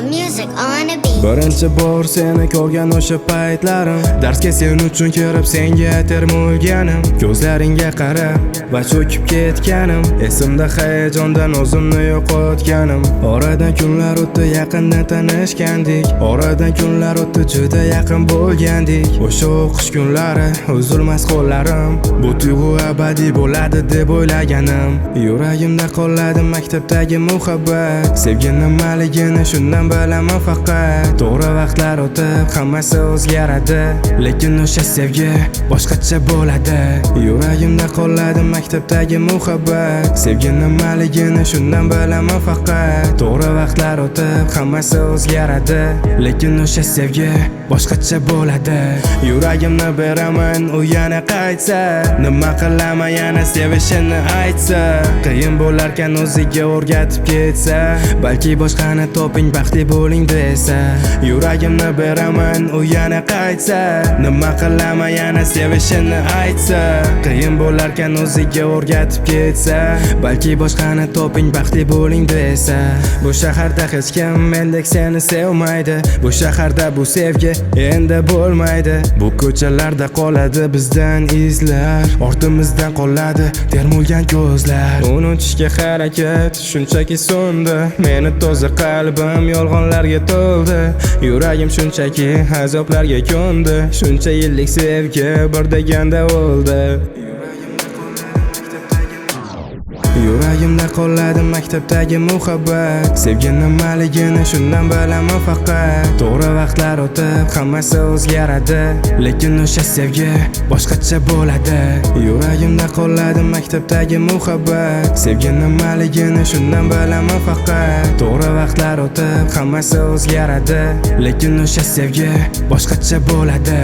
your music on a beat. Birinchi bor seni ko'rgan o'sha paytlarim, darsga sen uchun kirib senga termulganim, ko'zlaringga qarab va cho'kib ketganim, esimda hayajondan o'zimni yo'qotganim. Oradan kunlar o'tdi, yaqindan tanishgandik, oradan kunlar o'tdi, juda yaqin bo'lgandik. O'sha o'qish kunlari uzilmas qo'llarim, bu tuyg'u abadiy bo'ladi deb o'ylaganim. Yuragimda qoladi maktabdagi muhabbat, sevgi nimaligini shundan bilaman faqat. To'g'ri vaqtlar o'tib hammasi o'zgaradi, lekin o'sha sevgi boshqacha bo'ladi. Yuragimda qoladi maktabdagi muhabbat, sevgi nimaligini shundan bilaman faqat. To'g'ri vaqtlar o'tib hammasi o'zgaradi, lekin o'sha sevgi boshqacha bo'ladi. Yuragimni beraman, u yana qaytsa, nima qilaman yana sevishini aytsa, qiyin bo'larkan o'ziga o'rgatib ketsa, balki boshqani toping baxtli bo'ling desa. Yuragimni beraman, u yana qaytsa, nima qilaman yana sevishini aytsa, qiyin bo'larkan o'ziga o'rgatib ketsa, balki boshqani toping baxtli bo'ling desa. Bu shaharda hech kim mendek seni sevmaydi, bu shaharda bu sevgi endi bo'lmaydi. Bu ko'chalarda qoladi bizdan izlar, ortimizdan qoladi termulgan ko'zlar. Unutishga harakat shunchaki so'ndi, meni toza qalbim yolg'onlarga to'ldi. Yuragim shunchaki azoblarga ko'ndi, shuncha yillik sevgi bir deganda o'ldi. Yuragimda qoladi maktabdagi muhabbat, sevgi nimaligini shundan bilaman faqat. To'g'ri vaqtlar o'tib hammasi o'zgaradi, lekin o'sha sevgi boshqacha bo'ladi. Yuragimda qoladi maktabdagi muhabbat, sevgi nimaligini shundan bilaman faqat. To'g'ri vaqtlar o'tib hammasi o'zgaradi, lekin o'sha sevgi boshqacha bo'ladi.